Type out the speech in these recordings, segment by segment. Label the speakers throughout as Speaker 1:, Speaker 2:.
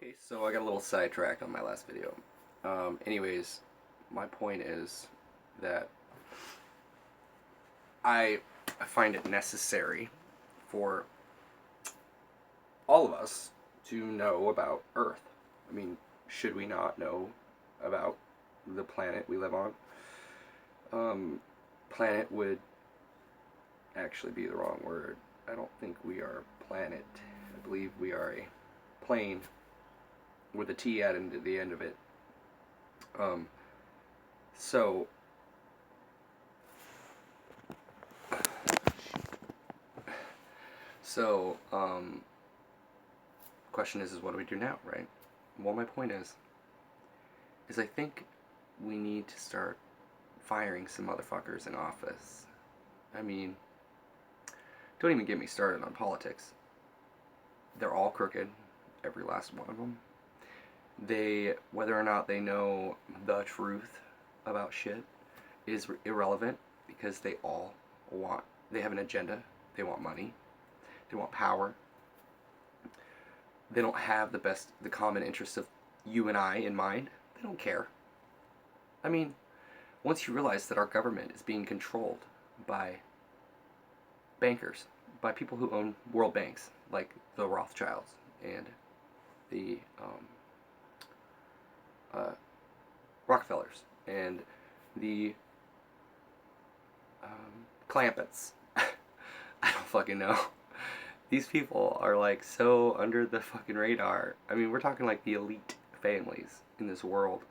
Speaker 1: Okay, so I got a little sidetracked on my last video. Anyways, my point is that I find it necessary for all of us to know about Earth. I mean, should we not know about the planet we live on? Planet would actually be the wrong word. I don't think we are a planet. I believe we are a plane with a T added to the end of it. Um, so So, question is what do we do now, right? Well, my point is I think we need to start firing some motherfuckers in office. I mean, don't even get me started on politics. They're all crooked, every last one of them. Whether or not they know the truth about shit is irrelevant because they have an agenda. They want money. They want power. They don't have the common interests of you and I in mind. They don't care. I mean, once you realize that our government is being controlled by bankers, by people who own world banks, like the Rothschilds and the Rockefellers and the Clampetts. I don't fucking know. These people are like so under the fucking radar. I mean, we're talking like the elite families in this world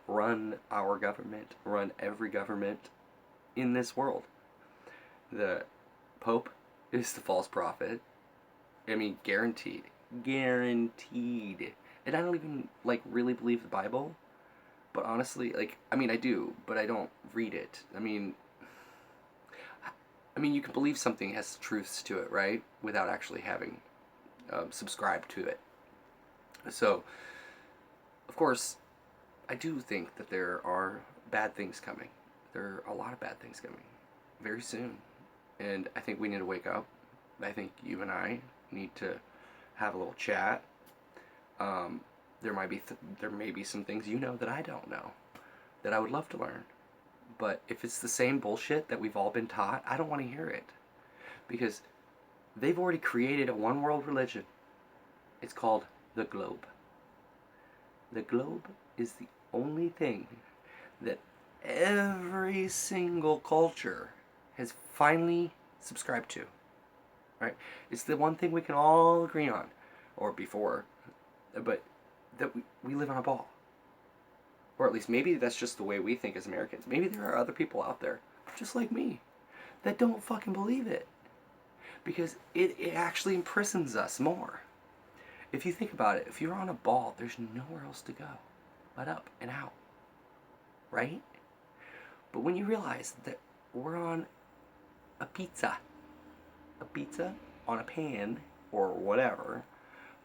Speaker 1: run our government, run every government in this world. The Pope is the false prophet. I mean, guaranteed. Guaranteed. And I don't even, like, really believe the Bible. But honestly, like, I mean, I do, but I don't read it. I mean, you can believe something has truths to it, right? Without actually having subscribed to it. So, of course, I do think that there are bad things coming. There are a lot of bad things coming very soon. And I think we need to wake up. I think you and I need to have a little chat. Um, there may be some things you know that I don't know that I would love to learn. But if it's the same bullshit that we've all been taught, I don't want to hear it. Because they've already created a one world religion. It's called the globe. The globe is the only thing that every single culture has finally subscribed to. Right? It's the one thing we can all agree on, or before, but that we live on a ball. Or at least maybe that's just the way we think as Americans. Maybe there are other people out there, just like me, that don't fucking believe it. Because it actually imprisons us more. If you think about it, if you're on a ball, there's nowhere else to go but up and out. Right? But when you realize that we're on a pizza on a pan or whatever,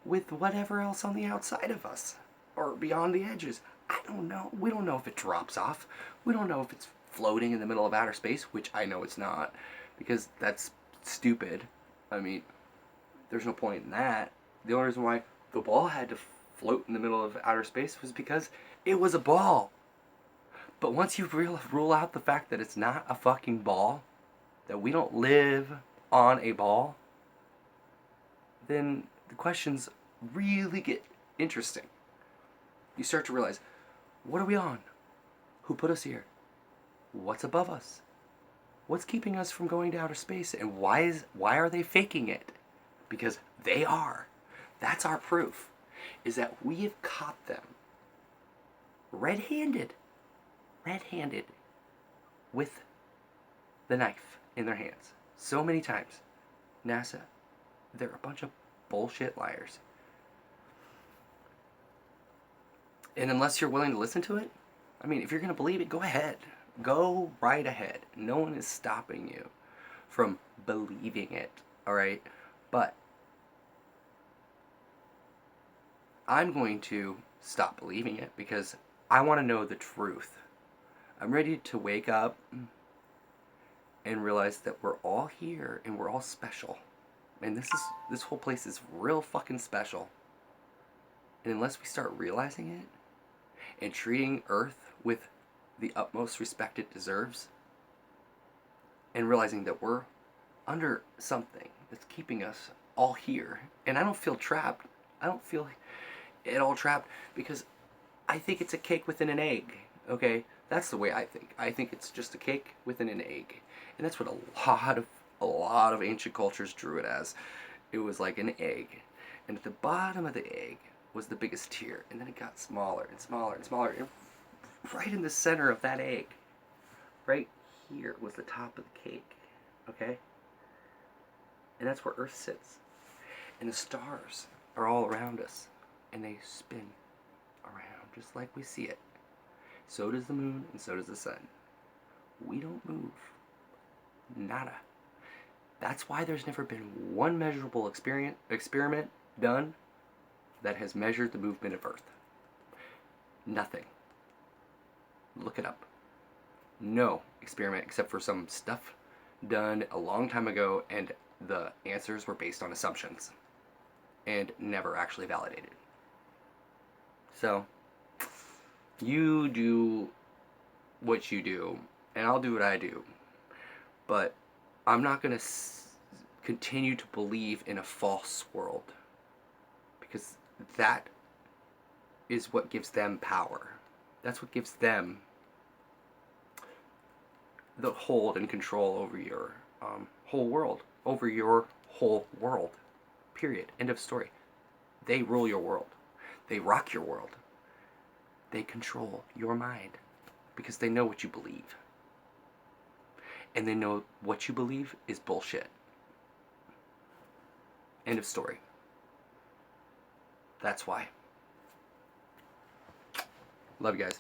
Speaker 1: with whatever else on the outside of us or beyond the edges, I don't know. We don't know if it drops off. We don't know if it's floating in the middle of outer space, which I know it's not, because that's stupid. I mean, there's no point in that. The only reason why the ball had to float in the middle of outer space was because it was a ball. But once you rule out the fact that it's not a fucking ball, that we don't live on a ball, then the questions really get interesting. You start to realize, what are we on? Who put us here? What's above us? What's keeping us from going to outer space? And why are they faking it? Because they are. That's our proof. Is that we have caught them red-handed with the knife in their hands so many times. NASA, they're a bunch of bullshit liars. And unless you're willing to listen to it, I mean, if you're going to believe it, go ahead. Go right ahead. No one is stopping you from believing it, all right? But I'm going to stop believing it because I want to know the truth. I'm ready to wake up and realize that we're all here and we're all special. And this whole place is real fucking special. And unless we start realizing it and treating Earth with the utmost respect it deserves, and realizing that we're under something that's keeping us all here, and I don't feel trapped. I don't feel at all trapped because I think it's a cake within an egg. Okay, that's the way I think. I think it's just a cake within an egg, and that's what a lot of ancient cultures drew it as. It was like an egg, and at the bottom of the egg was the biggest tier, and then it got smaller and smaller and smaller, and right in the center of that egg, right here, was the top of the cake. Okay, and that's where Earth sits, and the stars are all around us, and they spin around just like we see it. So does the moon, and so does the sun. We don't move. Nada. That's why there's never been one measurable experiment done that has measured the movement of Earth. Nothing. Look it up. No experiment except for some stuff done a long time ago, and the answers were based on assumptions and never actually validated. So, you do what you do, and I'll do what I do. But I'm not going to continue to believe in a false world, because that is what gives them power. That's what gives them the hold and control over your whole world, over your whole world. Period. End of story. They rule your world. They rock your world. They control your mind because they know what you believe. And they know what you believe is bullshit. End of story. That's why. Love you guys.